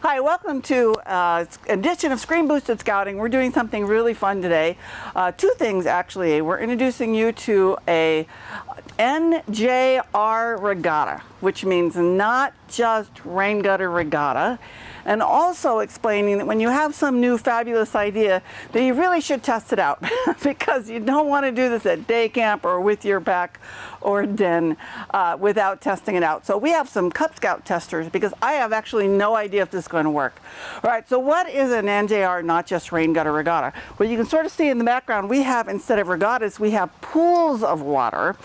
Hi, welcome to edition of Screen Boosted Scouting. We're doing something really fun today. Two things actually. We're introducing you to a NJR Regatta, which means not just Raingutter Regatta, and also explaining that when you have some new fabulous idea that you really should test it out because you don't want to do this at day camp or with your pack or den without testing it out. So we have some Cub Scout testers because I have actually no idea if this is going to work. All right, so what is an NJR, not just Raingutter Regatta? Well, you can sort of see in the background we have, instead of regattas, we have pools of water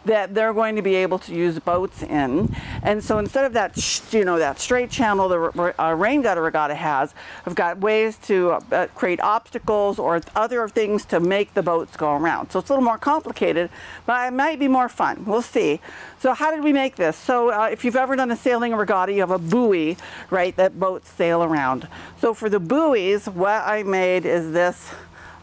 that they're going to be able to use boats in. And so instead of that, that straight channel the Raingutter Regatta has, I've got ways to create obstacles or other things to make the boats go around. So it's a little more complicated, but it might be more fun. We'll see. So how did we make this? So if you've ever done a sailing regatta, you have a buoy, right, that boats sail around. So for the buoys, what I made is this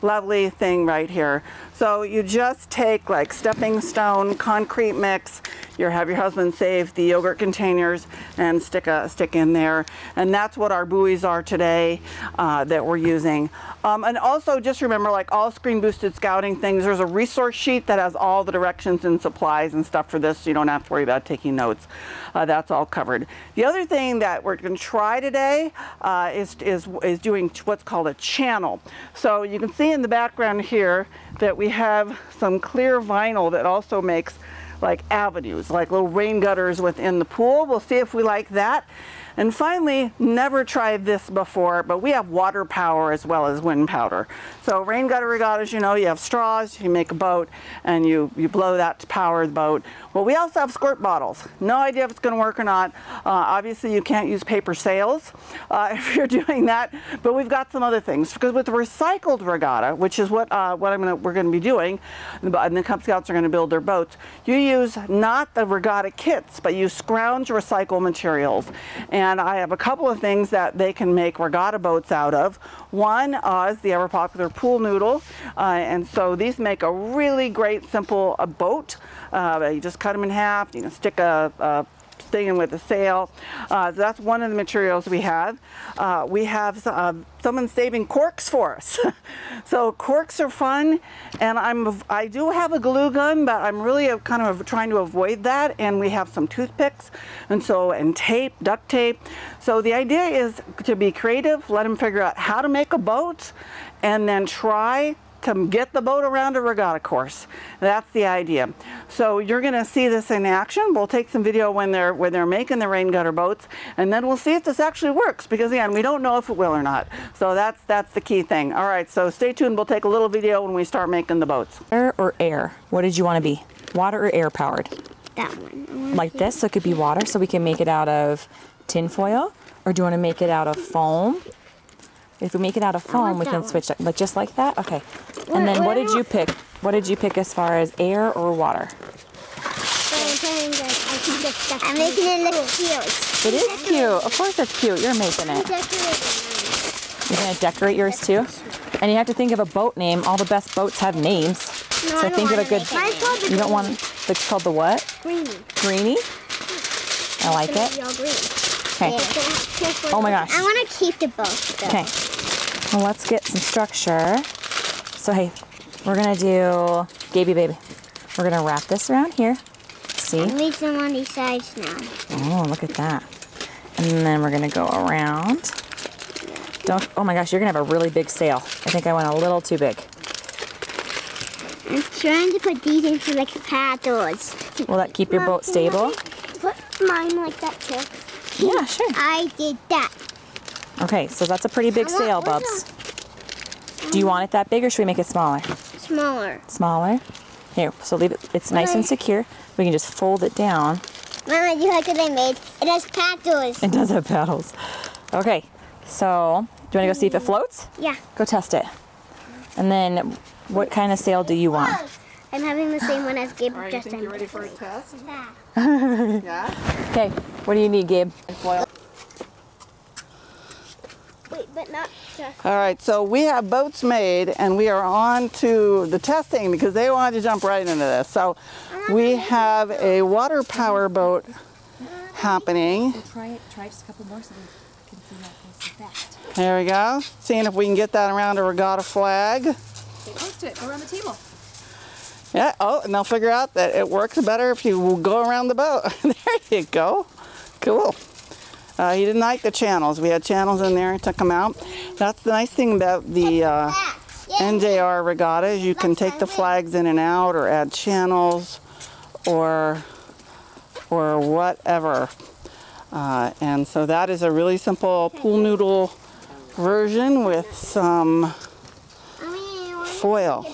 lovely thing right here. So you just take like stepping stone, concrete mix, you have your husband save the yogurt containers and stick in there. And that's what our buoys are today that we're using. And also just remember, like all Screen Boosted Scouting things, there's a resource sheet that has all the directions and supplies and stuff for this, so you don't have to worry about taking notes. That's all covered. The other thing that we're going to try today is doing what's called a channel. So you can see in the background here that we have some clear vinyl that also makes like avenues, like little rain gutters within the pool. We'll see if we like that. And finally, never tried this before, but we have water power as well as wind powder. So Raingutter Regattas, you know, you have straws, you make a boat, and you blow that to power the boat. Well, we also have squirt bottles. No idea if it's going to work or not. Obviously, you can't use paper sails if you're doing that, but we've got some other things. Because with the recycled regatta, which is what we're going to be doing, and the Cub Scouts are going to build their boats, you use not the regatta kits, but you scrounge recycled materials. And I have a couple of things that they can make regatta boats out of. One is the ever popular pool noodle, and so these make a really great simple boat. You just cut them in half, you can stick a thing in with a sail. So that's one of the materials we have. We have someone saving corks for us. So corks are fun, and I do have a glue gun, but I'm really kind of trying to avoid that. And we have some toothpicks and tape, duct tape. So the idea is to be creative, let them figure out how to make a boat, and then try to get the boat around a regatta course. That's the idea. So you're going to see this in action. We'll take some video when they're making the Raingutter boats, and then we'll see if this actually works, because again, we don't know if it will or not. So that's the key thing. All right, so stay tuned. We'll take a little video when we start making the boats. Water or air? What did you want to be? Water or air powered? That one. Like this, so it could be water, so we can make it out of tin foil, or do you want to make it out of foam? If we make it out of foam, we can switch it, but just like that? Okay. And then what did you pick? What did you pick as far as air or water? I'm making it look cute. It is cute. Of course it's cute. You're making it. You're going to decorate yours too? And you have to think of a boat name. All the best boats have names. No, so think of a good... You don't want... It's called the what? Greenie. Greenie? I like it. Okay. Oh my gosh. I want to keep the boat. Okay. Well, let's get some structure. So hey, we're gonna do Gaby baby. We're gonna wrap this around here. See? I need some on these sides now. Oh, look at that. And then we're gonna go around. Oh my gosh, you're gonna have a really big sail. I think I went a little too big. I'm trying to put these into like paddles. Will that keep your boat stable? Put mine like that too. Yeah, sure. I did that. Okay, so that's a pretty big sail, Bubs. Do you want it that big, or should we make it smaller? Smaller. Smaller? Here, so leave it. It's nice and secure. We can just fold it down. Mama, you like what I made? It has paddles. It does have paddles. Okay, so do you want to go see if it floats? Yeah. Go test it. And then, what kind of sail do you want? I'm having the same one as Gabe. All right, you think you're ready for a test? Yeah. Yeah? Okay, what do you need, Gabe? Foil. Wait, but not just... All right, so we have boats made, and we are on to the testing because they wanted to jump right into this. So we have a water power boat happening. Try just a couple more so we can see how it goes. Fast. There we go. Seeing if we can get that around a regatta flag. Stay close to it. Go around the table. Yeah, oh, and they'll figure out that it works better if you go around the boat. There you go. Cool. He didn't like the channels. We had channels in there, took them out. That's the nice thing about the NJR Regatta is you can take the flags in and out or add channels or whatever. And so that is a really simple pool noodle version with some foil.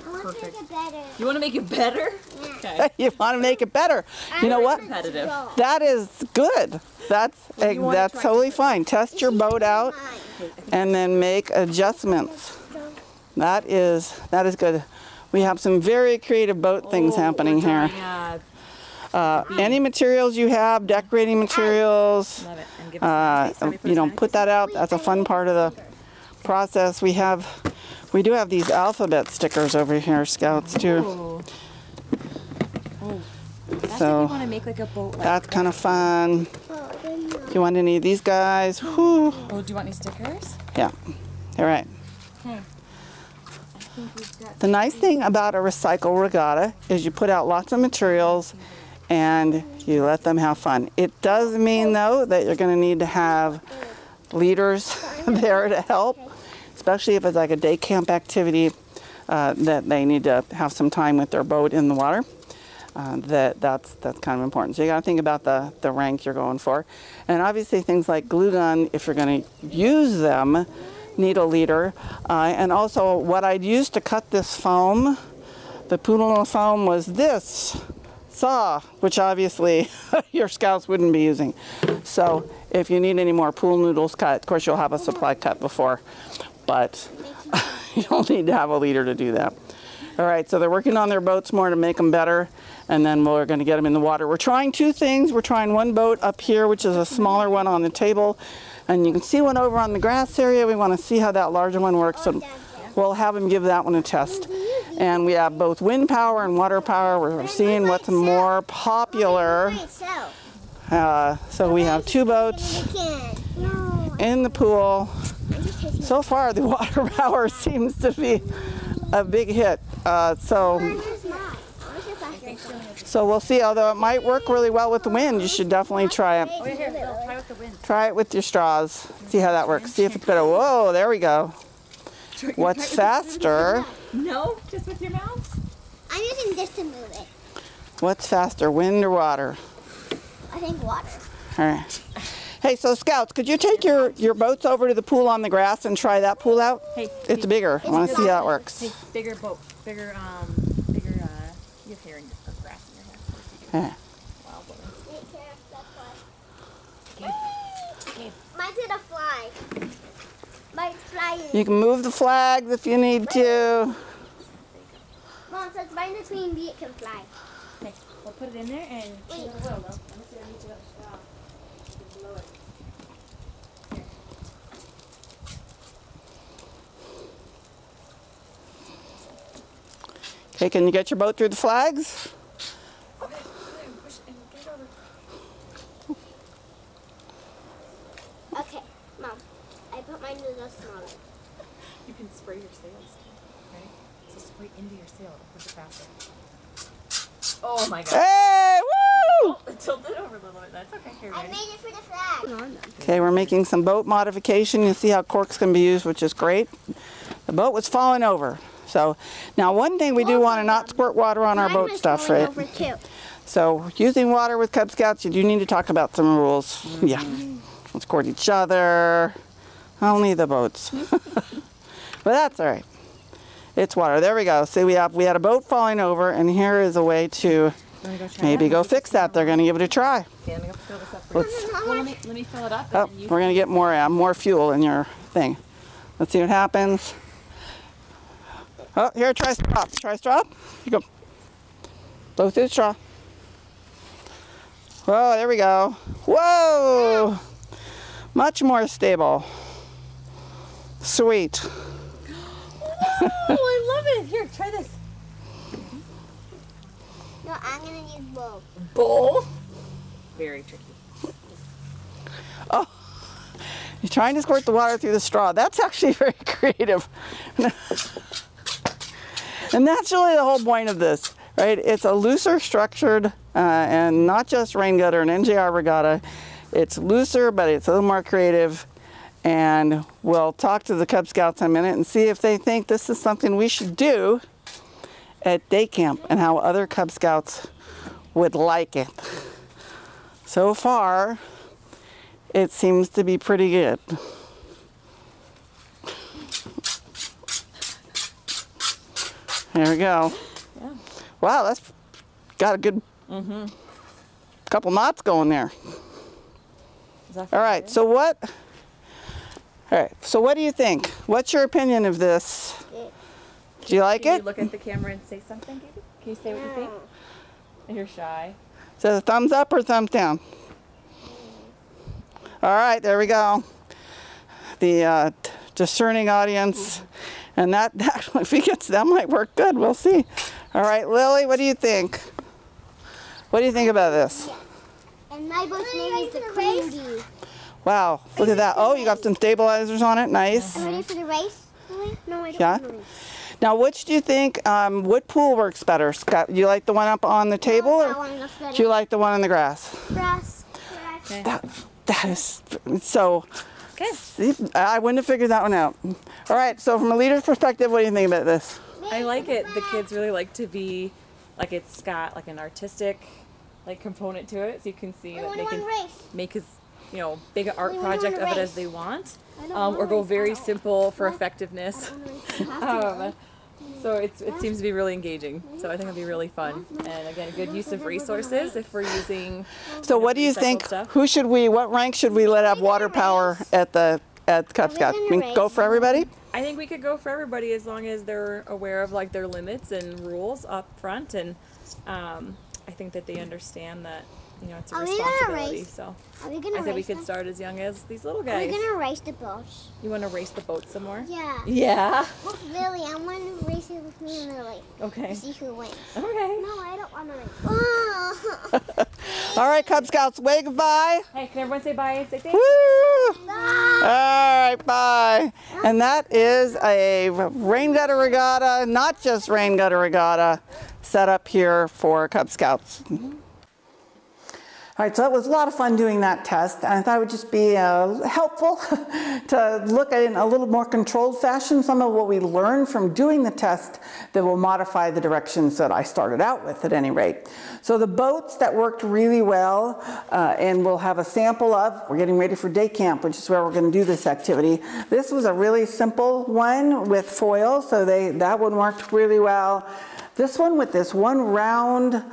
Perfect. You want to make it better? Okay. You want to make it better. You know what? Competitive. That is good. That's totally fine. Test your boat out and then make adjustments. That is good. We have some very creative boat things happening here. Any materials you have, decorating materials, Love it. And give us you know, put that out. That's a fun part of the process. We do have these alphabet stickers over here, Scouts, too. That's So if you want to make like a boat. Like that's kind of fun. Do you want any of these guys? Whew. Oh, do you want any stickers? Yeah. All right. Okay. The nice thing about a recycle regatta is you put out lots of materials and you let them have fun. It does mean, though, that you're going to need to have leaders there to help, especially if it's like a day camp activity that they need to have some time with their boat in the water. That's kind of important. So you got to think about the rank you're going for. And obviously things like glue gun, if you're going to use them, need a leader. And also what I'd use to cut this foam, the poodle foam, was this saw, which obviously your Scouts wouldn't be using. So if you need any more pool noodles cut, of course you'll have a supply cut before, but you don't need to have a leader to do that. All right, so they're working on their boats more to make them better, and then we're going to get them in the water. We're trying two things. We're trying one boat up here, which is a smaller one on the table, and you can see one over on the grass area. We want to see how that larger one works, so we'll have them give that one a test. And we have both wind power and water power. We're seeing what's more popular. So we have two boats in the pool. So far, the water power seems to be a big hit. So we'll see. Although it might work really well with the wind, you should definitely try it. Try it with your straws. See how that works. See if it's better. Whoa, there we go. What's faster? No, just with your mouth. I'm using this to move it. What's faster, wind or water? I think water. All right. Hey, so Scouts, could you take your boats over to the pool on the grass and try that pool out? Hey, it's bigger. I want to see how it works. Hey, bigger boat, bigger, you have hair in your grass in your hair. Yeah. Wild woman. Okay. Mine's gonna fly. Mine's flying. You can move the flags if you need to. Mom says mine is between me, it can fly. Okay, we'll put it in there and Wait. see what it will. Let me see if I need to go. Blow it. Okay, can you get your boat through the flags? Okay, push it and get it over. Okay, Mom. I put mine a little smaller. You can spray your sails. Right? So spray into your sail to push it faster. Oh my god. Hey, woo! Oh, it tilted over a little bit. That's okay. Here, I ready? made it for the flag. Okay, we're making some boat modification. You see how corks can be used, which is great. The boat was falling over. So now one thing we do want to not squirt water on our boat stuff, right? Over too. So using water with Cub Scouts, you do need to talk about some rules. Yeah, don't squirt each other, only the boats. But that's all right. It's water. There we go. See, we had a boat falling over, and here is a way to maybe go fix that. They're going to give it a try. Okay, I'm going to fill this up for you. Well, let me fill it up. Oh, And then you we're going to get more fuel in your thing. Let's see what happens. Oh, here, try straw. Try straw. You go. Blow through the straw. Whoa, there we go. Whoa! Much more stable. Sweet. Oh, I love it. Here, try this. No, I'm gonna use both. Both? Very tricky. Oh, You're trying to squirt the water through the straw. That's actually very creative. And that's really the whole point of this, right? It's a looser structured, and not just Raingutter and NJR Regatta. It's looser, but it's a little more creative. And we'll talk to the Cub Scouts in a minute and see if they think this is something we should do at day camp and how other Cub Scouts would like it. So far, it seems to be pretty good. There we go. Yeah. Wow, that's got a good couple knots going there. All right, so what? All right, so what do you think? What's your opinion of this? Do you like it? Can you look at the camera and say something, Gaby? Can you say what you think? You're shy. So thumbs up or thumbs down? All right, there we go. The discerning audience. And that if he gets, that might work good. We'll see. All right, Lily, what do you think? What do you think about this? And my boat's name is the Queen Bee. Wow, look at that. Oh, you got some stabilizers on it. Nice. I'm ready for the race? No, I don't Yeah. want to race. Now, which do you think, what pool works better? Scott, do you like the one up on the table, That or one looks better. do you like the one in the grass? Grass. Okay. That is so. Okay. I wouldn't have figured that one out. All right, so from a leader's perspective, what do you think about this? I like it. The kids really like to be, like it's got like an artistic like component to it, so you can see that they can make as, you know, big an art project of it as they want, or go very simple for effectiveness. So it seems to be really engaging. So I think it'll be really fun. And again, a good use of resources if we're using. So what do you think? Stuff. Who should we? What rank should we let have water power at the Cub Scouts? Go for everybody? I think we could go for everybody as long as they're aware of like their limits and rules up front, and I think that they understand that, you know, it's a responsibility. So I think we could start as young as these little guys. We're gonna race the boats. You want to race the boat some more? Yeah. Yeah. With Lily, I want to race it with me and Lily. Okay. To see who wins. Okay. No, I don't want to race. All right, Cub Scouts, wave goodbye. Hey, can everyone say bye and say thank Woo! you? Bye. All right, bye. And that is a Raingutter Regatta, not just Raingutter Regatta, set up here for Cub Scouts. All right, so it was a lot of fun doing that test, and I thought it would just be helpful to look at it in a little more controlled fashion, some of what we learned from doing the test that will modify the directions that I started out with at any rate. So the boats that worked really well, and we'll have a sample of, we're getting ready for day camp, which is where we're gonna do this activity. This was a really simple one with foil, so that one worked really well. This one with this one round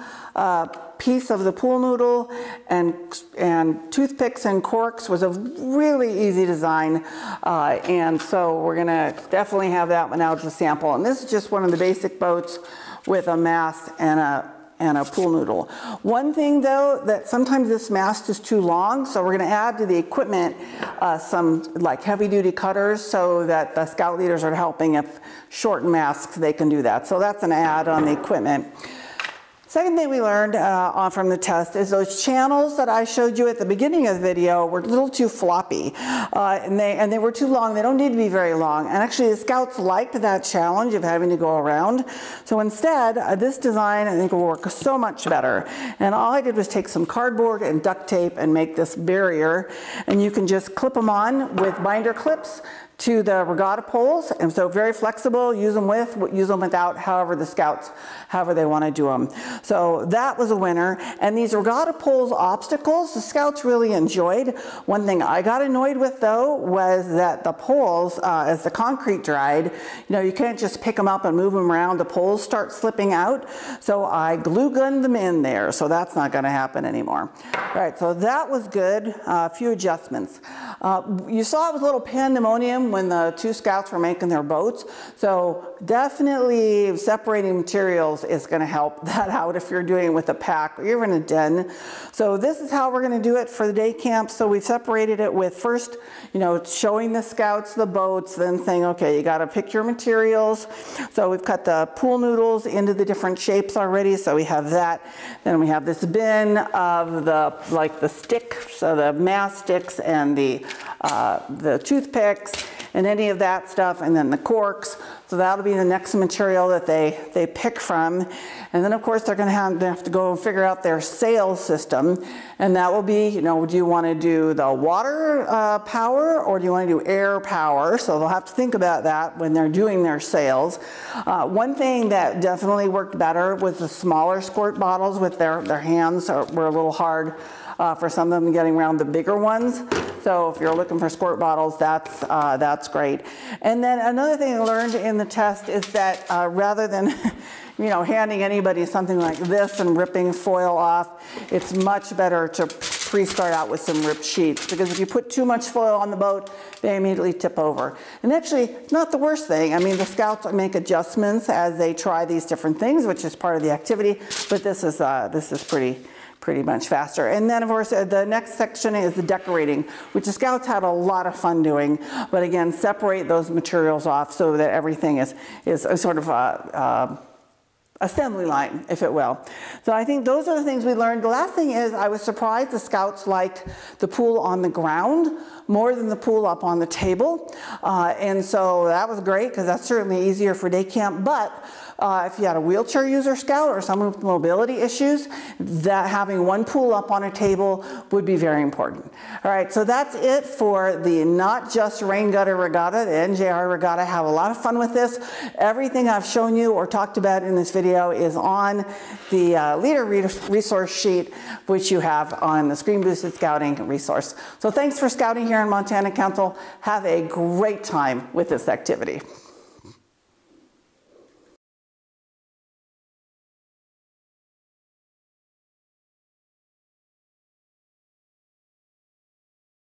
piece of the pool noodle and toothpicks and corks was a really easy design, and so we're gonna definitely have that one out as a sample. And this is just one of the basic boats with a mast and a pool noodle. One thing though, that sometimes this mast is too long, so we're gonna add to the equipment some like heavy duty cutters so that the scout leaders are helping. If short masts, they can do that. So that's an add on the equipment. Second thing we learned from the test is those channels that I showed you at the beginning of the video were a little too floppy, and they were too long. They don't need to be very long. And actually the scouts liked that challenge of having to go around. So instead, this design I think will work so much better. And all I did was take some cardboard and duct tape and make this barrier. And you can just clip them on with binder clips to the regatta poles, and so very flexible, use them with, use them without, however the scouts, however they want to do them. So that was a winner. And these regatta poles obstacles, the scouts really enjoyed. One thing I got annoyed with though was that the poles, as the concrete dried, you know, you can't just pick them up and move them around. The poles start slipping out. So I glue gunned them in there, so that's not going to happen anymore. All right, so that was good. A few adjustments. You saw it was a little pandemonium time when the two scouts were making their boats. So definitely separating materials is going to help that out if you're doing it with a pack or you're in a den. So this is how we're going to do it for the day camp. So we've separated it with first, you know, showing the scouts the boats, then saying, okay, you got to pick your materials. So we've cut the pool noodles into the different shapes already. So we have that. Then we have this bin of the stick, so the mass sticks and the toothpicks and any of that stuff, and then the corks. So that'll be the next material that they pick from. And then of course they're gonna have to go and figure out their sail system. And that will be, you know, do you wanna do the water power or do you wanna do air power? So they'll have to think about that when they're doing their sails. One thing that definitely worked better was the smaller squirt bottles with their hands were a little hard for some of them getting around the bigger ones. So if you're looking for squirt bottles, that's great. And then another thing I learned in the test is that rather than you know, handing anybody something like this and ripping foil off, it's much better to pre-start out with some ripped sheets, because if you put too much foil on the boat, they immediately tip over. And actually, it's not the worst thing. I mean, the scouts make adjustments as they try these different things, which is part of the activity, but this is pretty much faster. And then of course the next section is the decorating, which the scouts had a lot of fun doing, but again, separate those materials off so that everything is a sort of assembly line, if it will. So I think those are the things we learned. The last thing is I was surprised the scouts liked the pool on the ground more than the pool up on the table. And so that was great because that's certainly easier for day camp. But if you had a wheelchair user scout or someone with mobility issues, that having one pool up on a table would be very important. All right, so that's it for the Not Just Raingutter Regatta, the NJR Regatta. Have a lot of fun with this. Everything I've shown you or talked about in this video is on the leader resource sheet, which you have on the Screen Boosted Scouting resource. So thanks for scouting here in Montana Council. Have a great time with this activity.